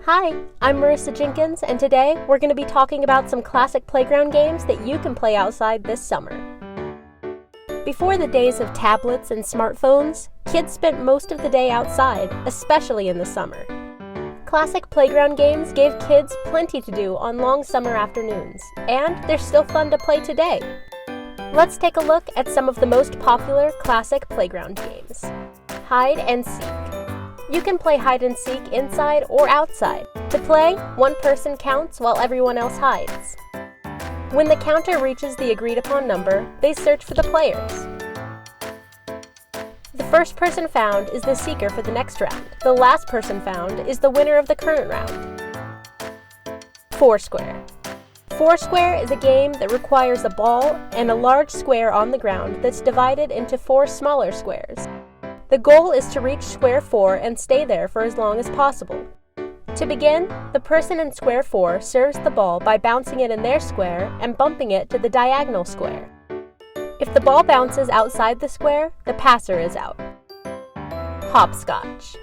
Hi, I'm Marissa Jenkins, and today we're going to be talking about some classic playground games that you can play outside this summer. Before the days of tablets and smartphones, kids spent most of the day outside, especially in the summer. Classic playground games gave kids plenty to do on long summer afternoons, and they're still fun to play today. Let's take a look at some of the most popular classic playground games. Hide and seek. You can play hide and seek inside or outside. To play, one person counts while everyone else hides. When the counter reaches the agreed upon number, they search for the players. The first person found is the seeker for the next round. The last person found is the winner of the current round. Foursquare. Foursquare is a game that requires a ball and a large square on the ground that's divided into 4 smaller squares. The goal is to reach square 4 and stay there for as long as possible. To begin, the person in square 4 serves the ball by bouncing it in their square and bumping it to the diagonal square. If the ball bounces outside the square, the passer is out. Hopscotch.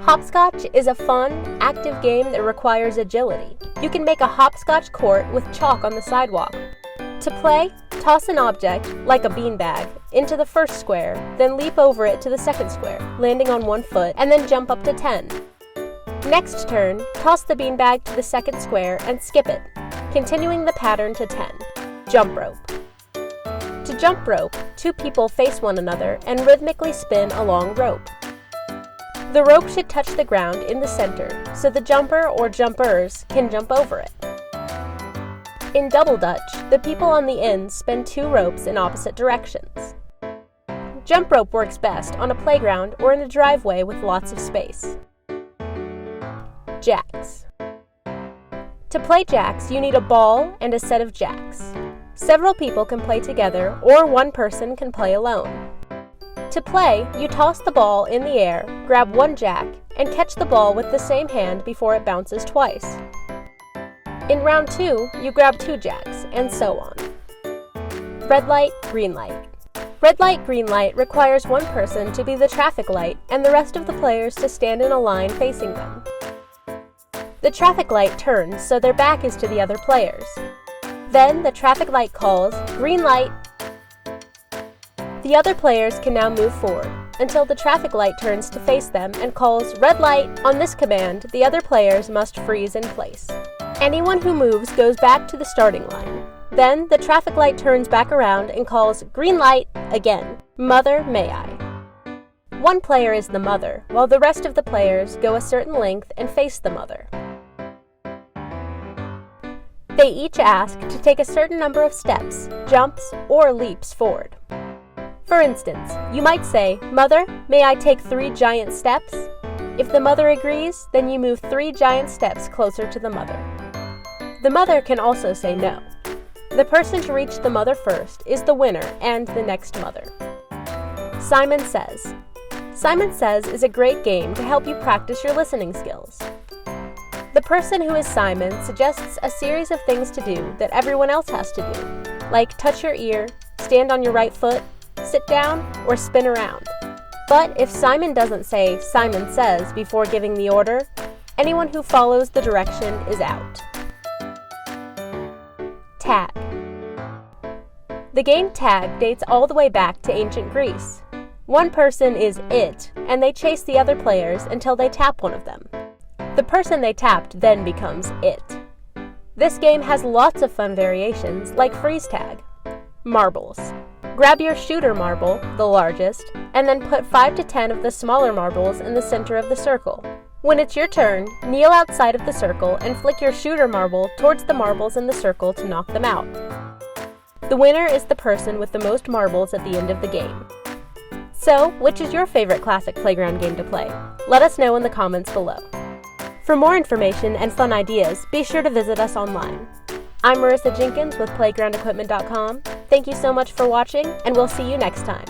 Hopscotch is a fun, active game that requires agility. You can make a hopscotch court with chalk on the sidewalk. To play, toss an object, like a beanbag, into the first square, then leap over it to the second square, landing on 1 foot, and then jump up to 10. Next turn, toss the beanbag to the second square and skip it, continuing the pattern to 10. Jump rope. To jump rope, 2 people face one another and rhythmically spin a long rope. The rope should touch the ground in the center, so the jumper or jumpers can jump over it. In Double Dutch, the people on the ends spin 2 ropes in opposite directions. Jump rope works best on a playground or in a driveway with lots of space. Jacks. To play jacks, you need a ball and a set of jacks. Several people can play together, or one person can play alone. To play, you toss the ball in the air, grab 1 jack, and catch the ball with the same hand before it bounces twice. In round 2, you grab 2 jacks, and so on. Red light, green light. Red light, green light requires one person to be the traffic light and the rest of the players to stand in a line facing them. The traffic light turns so their back is to the other players. Then the traffic light calls, green light. The other players can now move forward until the traffic light turns to face them and calls, red light. On this command, the other players must freeze in place. Anyone who moves goes back to the starting line. Then the traffic light turns back around and calls, green light, again. Mother, may I? One player is the mother, while the rest of the players go a certain length and face the mother. They each ask to take a certain number of steps, jumps, or leaps forward. For instance, you might say, Mother, may I take 3 giant steps? If the mother agrees, then you move 3 giant steps closer to the mother. The mother can also say no. The person to reach the mother first is the winner and the next mother. Simon Says. Simon Says is a great game to help you practice your listening skills. The person who is Simon suggests a series of things to do that everyone else has to do, like touch your ear, stand on your right foot, sit down, or spin around. But if Simon doesn't say Simon Says before giving the order, anyone who follows the direction is out. Tag. The game tag dates all the way back to ancient Greece. One person is it, and they chase the other players until they tap one of them. The person they tapped then becomes it. This game has lots of fun variations, like freeze tag. Marbles. Grab your shooter marble, the largest, and then put 5 to 10 of the smaller marbles in the center of the circle. When it's your turn, kneel outside of the circle and flick your shooter marble towards the marbles in the circle to knock them out. The winner is the person with the most marbles at the end of the game. So, which is your favorite classic playground game to play? Let us know in the comments below. For more information and fun ideas, be sure to visit us online. I'm Marissa Jenkins with PlaygroundEquipment.com. Thank you so much for watching, and we'll see you next time.